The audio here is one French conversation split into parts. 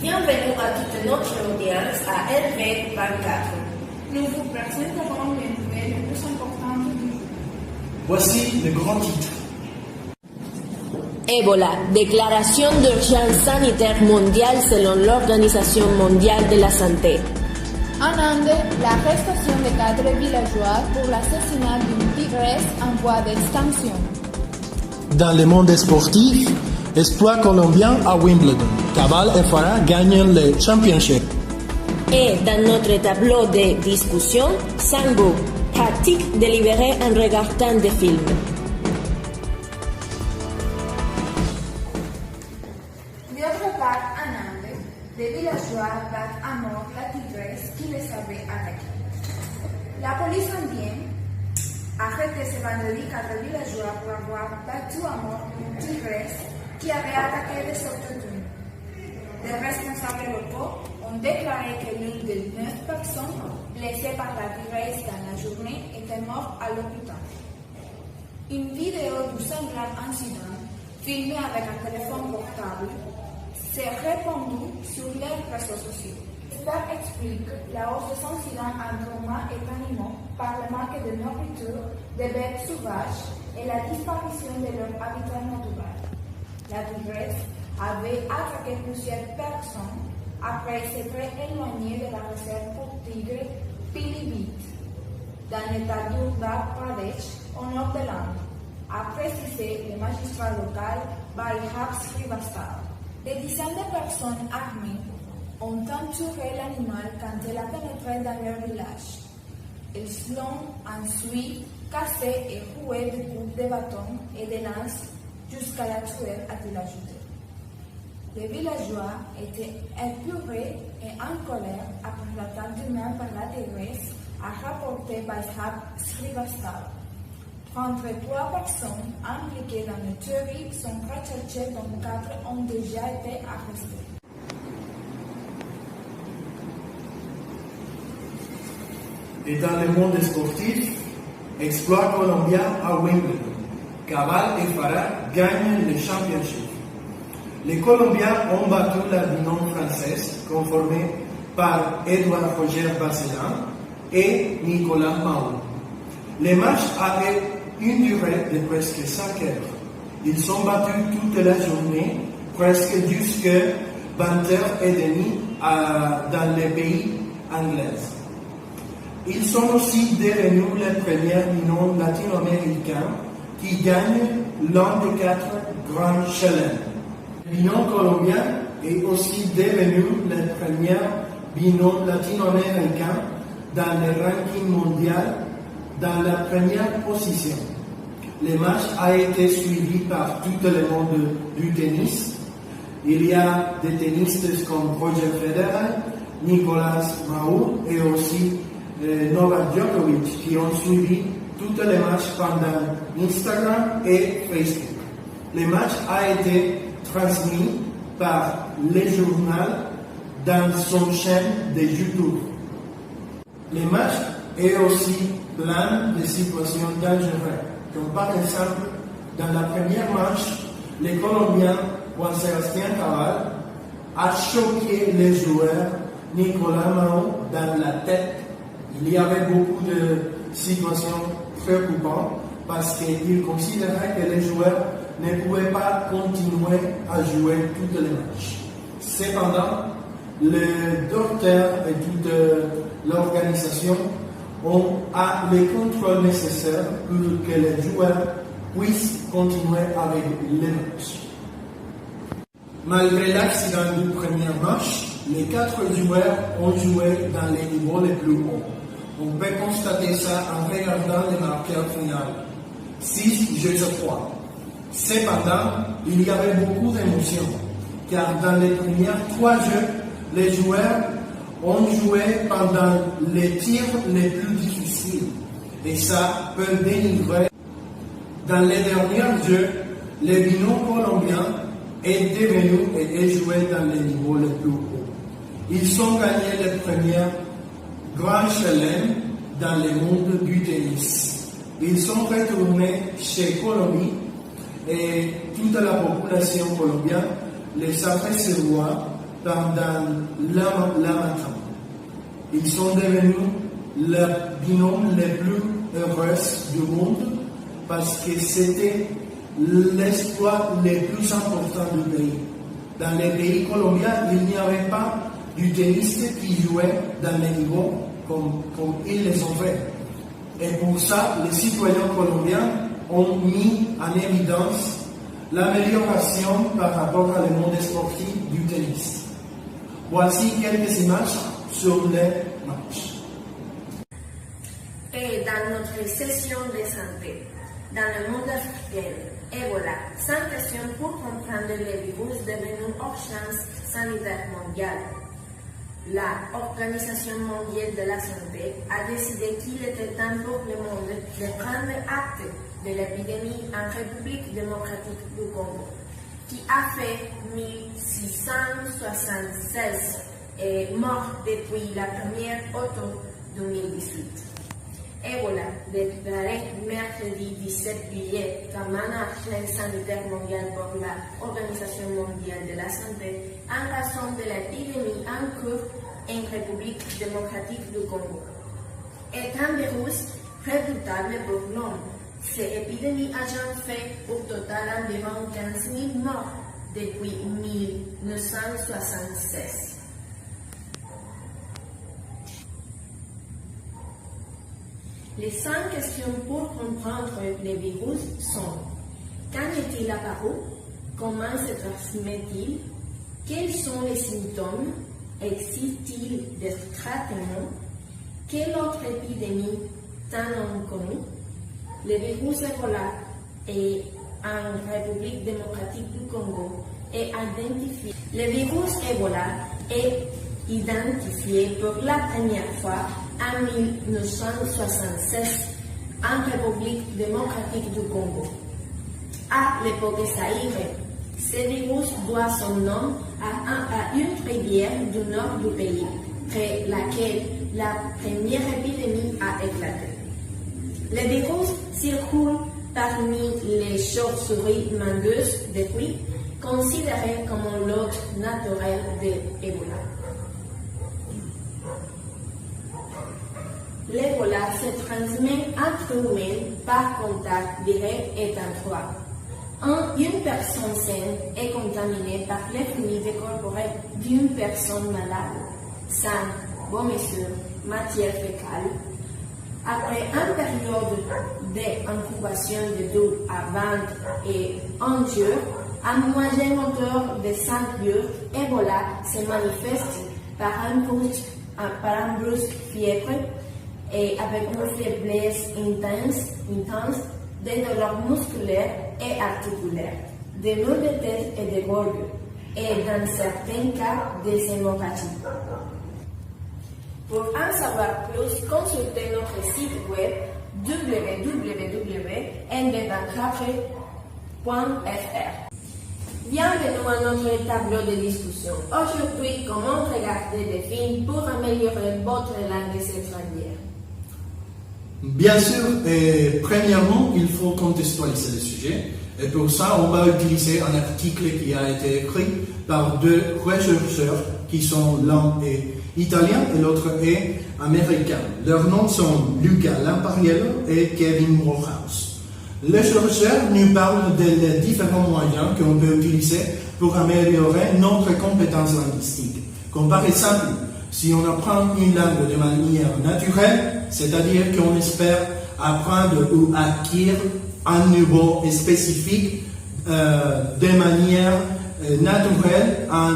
Bienvenue à toute notre audience à RV24. Nous vous présenterons les nouvelles les plus importantes du jour. Voici le grand titre. Ebola, déclaration d'urgence sanitaire mondiale selon l'Organisation mondiale de la santé. En Inde, l'arrestation de 4 villageois pour l'assassinat d'une tigresse en voie d'extinction. Dans le monde sportif, exploit colombien à Wimbledon. Cabal et Farah gagnent le championship. Et dans notre tableau de discussion, Sango, pratique délibérée en regardant des films. D'autre part, en Inde, des villageois battent à mort la tigresse qui les avait attaqués. La police indienne a arrêté ce vendredi 4 villageois pour avoir battu à mort une tigresse qui avait attaqué des autochtones. Les responsables locaux ont déclaré que l'une des 9 personnes blessées par la tigresse dans la journée était morte à l'hôpital. Une vidéo du semblant incident, filmée avec un téléphone portable, s'est répandue sur les réseaux sociaux. Cela explique la hausse des incidents entre humains et animaux par le manque de nourriture des bêtes sauvages et la disparition de leur habitat naturel. La tigresse avait attaqué plusieurs personnes après s'être éloignée de la réserve pour tigres Pilibhit, dans l'état d'Uttar Pradesh, au nord de l'Inde, a précisé le magistrat local Vaibhav Srivastava. Des dizaines de personnes armées ont torturé l'animal quand elle a pénétré dans leur village. Ils l'ont ensuite cassé et roué de coups de bâton et de lances jusqu'à la tuer, a-t-il ajouté. Les villageois étaient épurés et en colère après l'attaque humaine par la tigresse, a rapporté Vaibhav Srivastava. 33 personnes impliquées dans le tuerie sont recherchées, dont 4 ont déjà été arrestées. Et dans le monde sportif, exploit colombien à Wimbledon. Cabal et Farah gagnent le championship. Les Colombiens ont battu la binôme française, conformée par Edouard Roger Vasselin et Nicolas Mahou. Le match avait une durée de presque 5 heures. Ils sont battus toute la journée, presque jusqu'à 20h30 dans les pays anglais. Ils sont aussi devenus les premiers binômes latino-américains qui gagnent l'un des 4 grands chelems. Le binôme colombien est aussi devenu le premier binôme latino-américain dans le ranking mondial dans la première position. Le match a été suivi par tout le monde du tennis. Il y a des tennistes comme Roger Federer, Nicolas Mahou et aussi Novak Djokovic qui ont suivi tous les matchs pendant Instagram et Facebook. Le match a été transmis par le journal dans son chaîne de YouTube. Le match est aussi plein de situations dangereuses, comme par exemple, dans la première manche, le Colombien Juan Sebastián Cabal a choqué le joueur Nicolas Mahou dans la tête. Il y avait beaucoup de situations préoccupantes parce qu'il considérait que les joueurs ne pouvaient pas continuer à jouer tous les matchs. Cependant, le docteur et toute l'organisation ont le contrôle nécessaire pour que les joueurs puissent continuer avec les matchs. Malgré l'accident du premier match, les 4 joueurs ont joué dans les niveaux les plus hauts. On peut constater ça en regardant le marqueur final. 6-3. Cependant, il y avait beaucoup d'émotions, car dans les premiers 3 jeux, les joueurs ont joué pendant les tirs les plus difficiles. Et ça peut délivrer. Dans les derniers jeux, le binôme colombien est devenu et est joué dans les niveaux les plus hauts. Ils ont gagné le premier grand chelem dans le monde du tennis. Ils sont retournés chez Colombie et toute la population colombienne les apprécie pendant l'Harmattan. Ils sont devenus le binôme le plus heureux du monde parce que c'était l'espoir le plus important du pays. Dans les pays colombiens, il n'y avait pas du tennistes qui jouaient dans les niveaux comme ils les ont fait. Et pour ça, les citoyens colombiens ont mis en évidence l'amélioration par rapport à le monde sportif du tennis. Voici quelques images sur les matchs. Et dans notre session de santé, dans le monde africain, Ebola, 5 questions pour comprendre le virus devenu urgence sanitaire mondiale. La Organisation mondiale de la santé a décidé qu'il était temps pour le monde de prendre acte de l'épidémie en République démocratique du Congo, qui a fait 1676 morts depuis la première automne 2018. Ebola, déclaré mercredi 17 juillet comme un urgence sanitaire mondiale pour la Organisation mondiale de la santé en raison de l'épidémie en cours en République démocratique du Congo, est un virus redoutable pour l'homme. Cette épidémie a déjà fait au total environ 15 000 morts depuis 1976. Les 5 questions pour comprendre les virus sont: quand est-il apparu? Comment se transmet-il? Quels sont les symptômes? Existe-t-il des traitements? Quelle autre épidémie tant inconnue? Le virus Ebola est en République démocratique du Congo est identifié. Le virus Ebola est identifié pour la première fois en 1976 en République démocratique du Congo. À l'époque Zaïre, ce virus doit son nom à une rivière du nord du pays, près laquelle la première épidémie a éclaté. Le virus circule parmi les chauves-souris mandeuses depuis, considérées comme l'hôte naturel de Ebola. L'Ebola se transmet entre humains par contact direct et étroit. Une personne saine est contaminée par les fluides corporels d'une personne malade, sang, vomissure, matière fécale. Après une période d'incubation de 2 à 20 et 1 jour, en moyenne hauteur de 5 jours, Ebola se manifeste par un brusque fièvre et avec une faiblesse intense, des douleurs musculaires et articulaires, des maux de tête et de gorge, et dans certains cas, des hémorragies. Pour en savoir plus, consultez notre site web www.ndbankrapre.fr. Bienvenue à notre tableau de discussion. Aujourd'hui, comment regarder des films pour améliorer votre langue étrangère? Bien sûr, premièrement, il faut contextualiser le sujet. Et pour ça, on va utiliser un article qui a été écrit par 2 chercheurs qui sont l'un est italien et l'autre est américain. Leurs noms sont Luca Lampariello et Kevin Morehouse. Les chercheurs nous parlent des différents moyens qu'on peut utiliser pour améliorer notre compétence linguistique. Comme par exemple, si on apprend une langue de manière naturelle, c'est-à-dire qu'on espère apprendre ou acquérir un niveau spécifique de manière naturelle en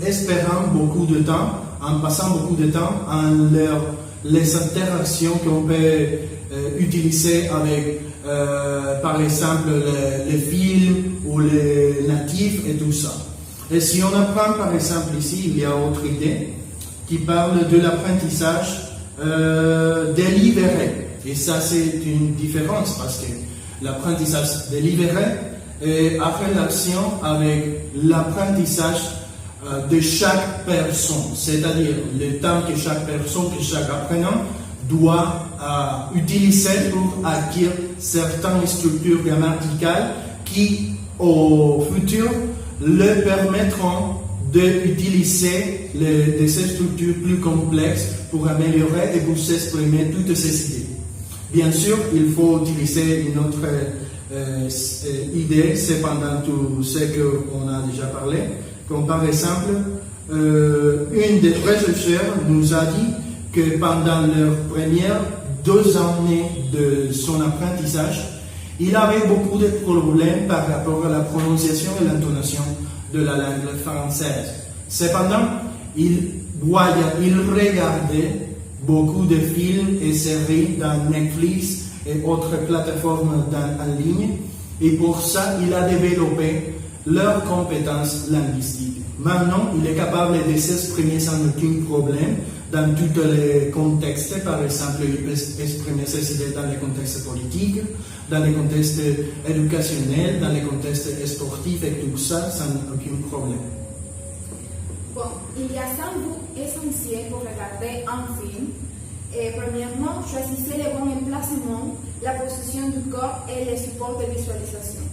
espérant beaucoup de temps, en passant beaucoup de temps en les interactions qu'on peut utiliser avec, par exemple, les films ou les natifs et tout ça. Et si on apprend, par exemple, ici, il y a autre idée qui parle de l'apprentissage délibéré. Et ça, c'est une différence parce que l'apprentissage délibéré est en relation avec l'apprentissage de chaque personne, c'est-à-dire le temps que chaque personne, que chaque apprenant doit utiliser pour acquérir certaines structures grammaticales qui, au futur, le permettront d'utiliser ces structures plus complexes pour améliorer et vous exprimer toutes ces idées. Bien sûr, il faut utiliser une autre idée, cependant tout ce qu'on a déjà parlé, comme par exemple, une des chercheurs nous a dit que pendant leurs premières 2 années de son apprentissage, il avait beaucoup de problèmes par rapport à la prononciation et l'intonation de la langue française. Cependant, il regardait beaucoup de films et séries dans Netflix et autres plateformes en ligne, et pour ça, il a développé leurs compétences linguistiques. Maintenant, il est capable de s'exprimer sans aucun problème dans tous les contextes. Par exemple, il peut exprimer ses idées dans les contextes politiques, dans les contextes éducationnels, dans les contextes sportifs et tout ça sans aucun problème. Bon, il y a 5 bouts essentiels pour regarder un film. Et premièrement, choisissez le bon emplacement, la position du corps et les supports de visualisation.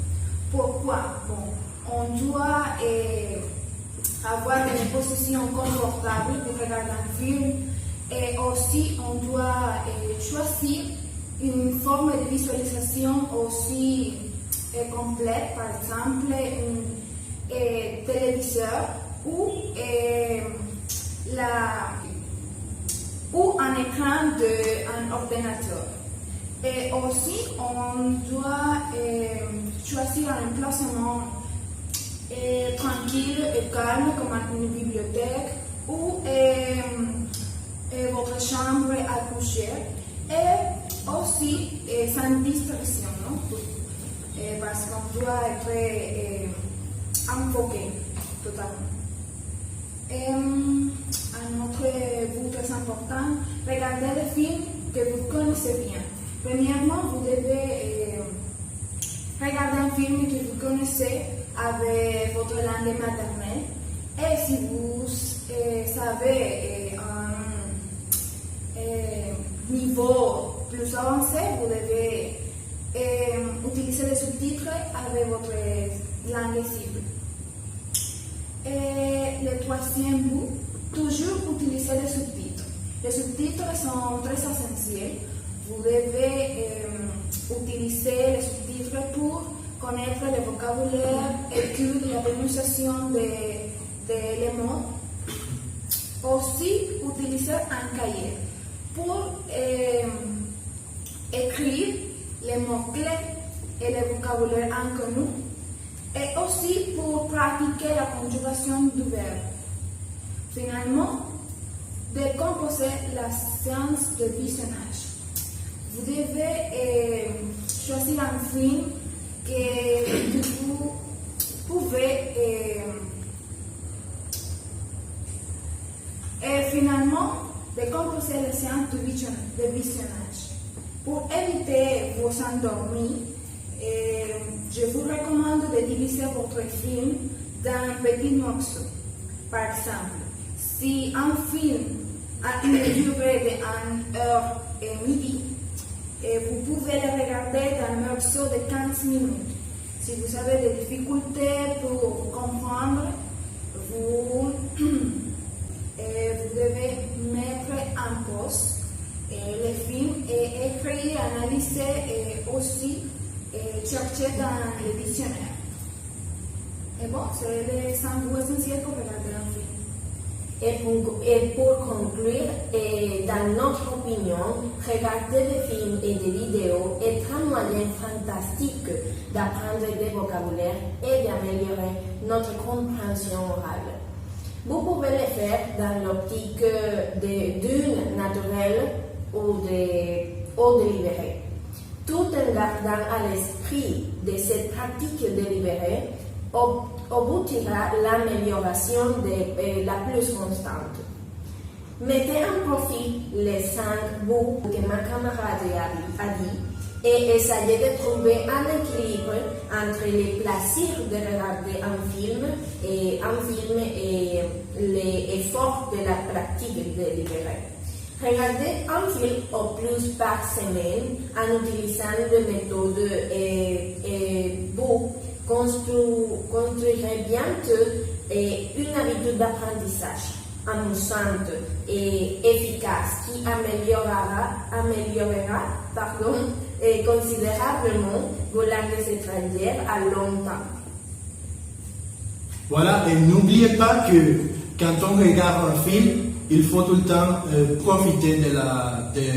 Pourquoi? Bon, on doit avoir une position confortable pour regarder un film, et aussi on doit choisir une forme de visualisation aussi complète, par exemple un téléviseur ou un écran d'un ordinateur. Et aussi, on doit choisir un emplacement tranquille et calme, comme une bibliothèque ou votre chambre à coucher. Et aussi, sans distraction, non? Parce qu'on doit être enfoqué totalement. Un autre but très important, regardez les films que vous connaissez bien. Premièrement, vous devez regarder un film que vous connaissez avec votre langue maternelle. Et si vous savez un niveau plus avancé, vous devez utiliser les sous-titres avec votre langue cible. Et le troisième but, toujours utiliser les sous-titres. Les sous-titres sont très essentiels. Vous devez utiliser les sous-titres pour connaître le vocabulaire, écrire la prononciation des mots. Aussi, utiliser un cahier pour écrire les mots-clés et le vocabulaire inconnu, et aussi pour pratiquer la conjugation du verbe. Finalement, décomposer la séance de visionnage. Vous devez choisir un film que vous pouvez finalement décomposer la séance de visionnage. Pour éviter vos endormis, je vous recommande de diviser votre film dans petits morceaux. Par exemple, si un film a une durée de 1 heure et midi, vous pouvez le regarder dans un morceau de 15 minutes. Si vous avez des difficultés pour comprendre, vous devez mettre en pause le film et écrire, analyser et aussi chercher dans le dictionnaire. Et bon, c'est les 5 bouts essentiels pour regarder un film. Et pour conclure, dans notre opinion, regarder des films et des vidéos est un moyen fantastique d'apprendre des vocabulaires et d'améliorer notre compréhension orale. Vous pouvez le faire dans l'optique d'une naturelle ou délibérée, tout en gardant à l'esprit de cette pratique délibérée aboutira l'amélioration la plus constante. Mettez en profit les 5 bouts que ma camarade a dit et essayez de trouver un équilibre entre les plaisirs de regarder un film et l'effort de la pratique délibérée. Regardez un film au plus par semaine en utilisant les méthodes BOO construirait bientôt une habitude d'apprentissage amusante et efficace qui améliorera considérablement vos langues étrangères à long terme. Voilà, et n'oubliez pas que quand on regarde un film, il faut tout le temps profiter de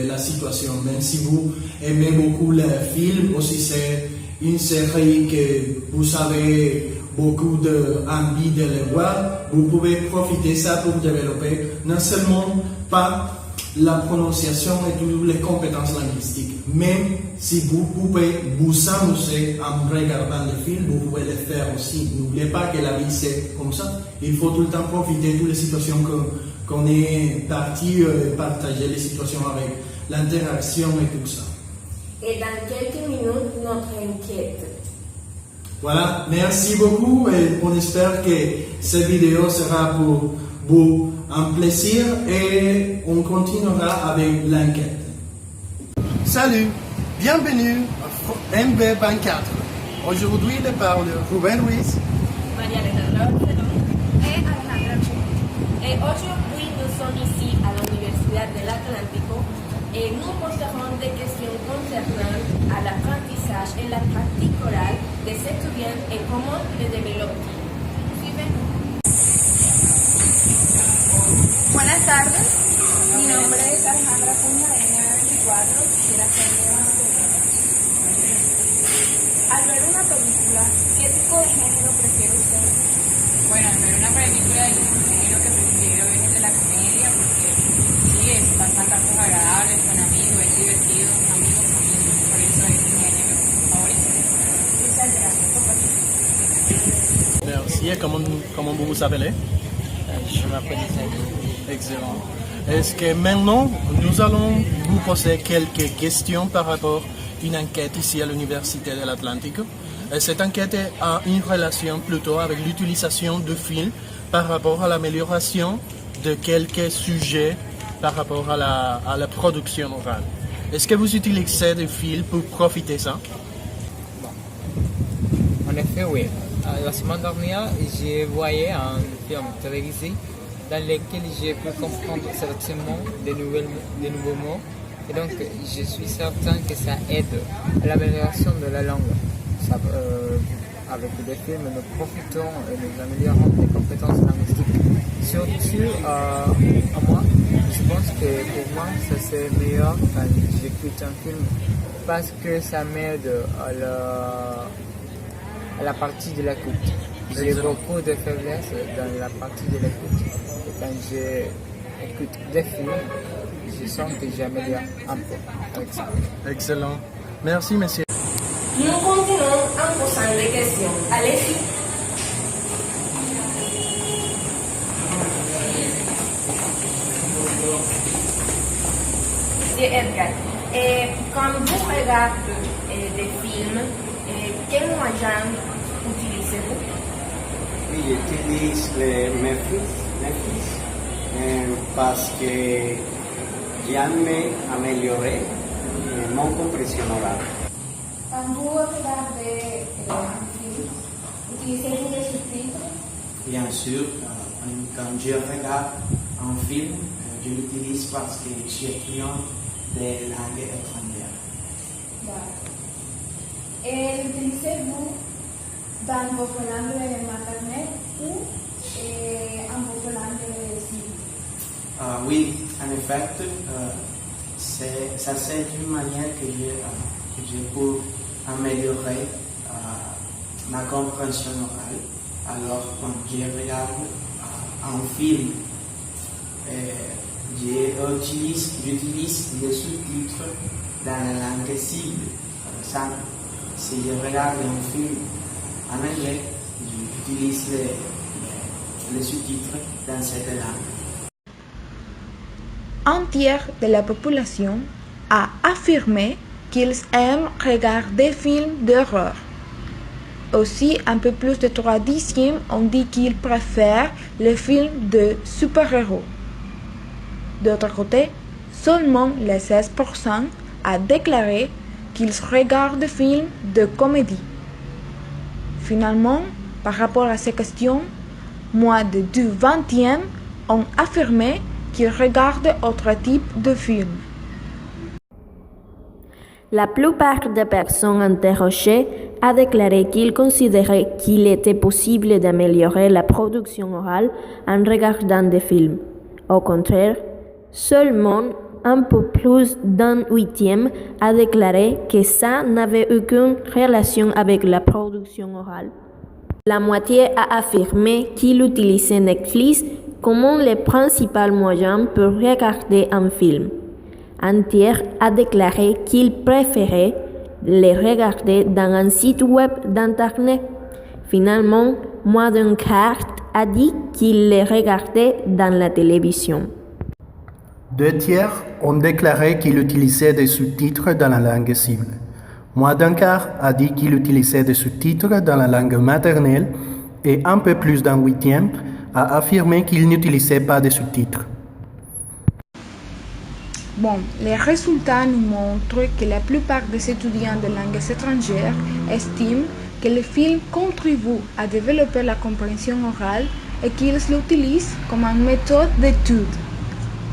la situation. Même si vous aimez beaucoup le film, ou si c'est une série que vous avez beaucoup d'envie de le voir, vous pouvez profiter de ça pour développer non seulement pas la prononciation et toutes les compétences linguistiques, même si vous pouvez vous amuser en regardant le film, vous pouvez le faire aussi. N'oubliez pas que la vie c'est comme ça. Il faut tout le temps profiter de toutes les situations qu'on est parti partager les situations avec l'interaction et tout ça. Et dans quelques minutes, notre enquête. Voilà, merci beaucoup et on espère que cette vidéo sera pour vous un plaisir et on continuera avec l'enquête. Salut, bienvenue à MB24. Aujourd'hui, je parle de Rubén Ruiz, María Alejandra Barceló. Et Alejandra Chu. Et aujourd'hui, nous sommes ici à l'Université de l'Atlantico et nous poserons des questions concernant à l'apprentissage et la pratique orale des étudiants et comment les développer. Buenas tardes, mi nombre es Alejandra Cuña de N24 de la serie Al ver una película, ¿qué tipo de género prefiere usted? Bueno, al ver una película, el género que prefiero es el de la comedia porque sí, pasan ratos agradables con amigos, es divertido, amigos, por eso es mi género favorito. Muchas gracias por participar. merci, et comment vous vous appelez? Je m'appelle Isaac. Excellent. Est-ce que maintenant, nous allons vous poser quelques questions par rapport à une enquête ici à l'Université de l'Atlantique. Cette enquête a une relation plutôt avec l'utilisation de films par rapport à l'amélioration de quelques sujets par rapport à la production orale. Est-ce que vous utilisez des films pour profiter de ça? En effet, oui. La semaine dernière, j'ai vu un film télévisé dans lequel j'ai pu comprendre certainement des nouveaux mots. Et donc, je suis certain que ça aide à l'amélioration de la langue. Avec des films, nous profitons et nous améliorons les compétences linguistiques. Surtout, à moi, je pense que pour moi, ça c'est meilleur quand j'écoute un film parce que ça m'aide à la partie de l'écoute. J'ai beaucoup de faiblesses dans la partie de l'écoute. Et quand j'écoute des films, je sens que j'améliore un peu avec ça. Excellent. Merci, monsieur. Nous continuons en posant des questions. Allez-y. Monsieur Edgar, quand vous regardez des films, quel moyen utilisez-vous? Oui, j'utilise le Netflix parce que j'aime améliorer mon compréhension orale. Quand vous regardez un film, utilisez-vous les sous-titres? Bien sûr, quand je regarde un film, je l'utilise parce que je suis étudiant de langue étrangère. Et l'utilisez-vous dans votre langue maternelle ou en votre langue civile? Oui, en effet, ça c'est une manière que je peux améliorer ma compréhension orale. Alors, quand je regarde un film, j'utilise les sous-titres dans la langue cible. Par exemple, si je regarde un film en anglais, j'utilise les sous-titres dans cette langue. Un tiers de la population a affirmé qu'ils aiment regarder des films d'horreur. Aussi, un peu plus de 3/10 ont dit qu'ils préfèrent les films de super-héros. D'autre côté, seulement les 16% a déclaré qu'ils regardent des films de comédie. Finalement, par rapport à ces questions, moins de 20e ont affirmé qu'ils regardent autre type de films. La plupart des personnes interrogées a déclaré qu'ils considéraient qu'il était possible d'améliorer la production orale en regardant des films. Au contraire, seulement un peu plus d'un huitième a déclaré que ça n'avait aucune relation avec la production orale. La moitié a affirmé qu'il utilisait Netflix comme le principal moyen pour regarder un film. Un tiers a déclaré qu'il préférait les regarder dans un site web d'Internet. Finalement, moins d'un quart a dit qu'il les regardait dans la télévision. 2 tiers ont déclaré qu'ils utilisaient des sous-titres dans la langue cible. Moins d'un quart a dit qu'il utilisait des sous-titres dans la langue maternelle et un peu plus d'un huitième a affirmé qu'il n'utilisait pas de sous-titres. Bon, les résultats nous montrent que la plupart des étudiants de langues étrangères estiment que le film contribue à développer la compréhension orale et qu'ils l'utilisent comme une méthode d'étude.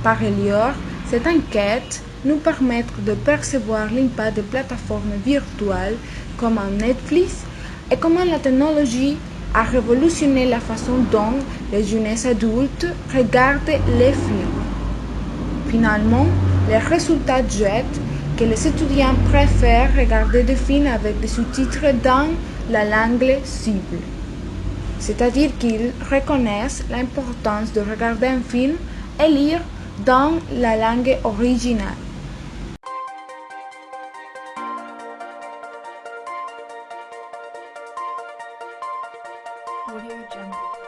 Par ailleurs, cette enquête nous permet de percevoir l'impact des plateformes virtuelles comme Netflix et comment la technologie a révolutionné la façon dont les jeunes adultes regardent les films. Finalement, les résultats jettent que les étudiants préfèrent regarder des films avec des sous-titres dans la langue cible. C'est-à-dire qu'ils reconnaissent l'importance de regarder un film et lire dans la langue originale. Audio Jungle.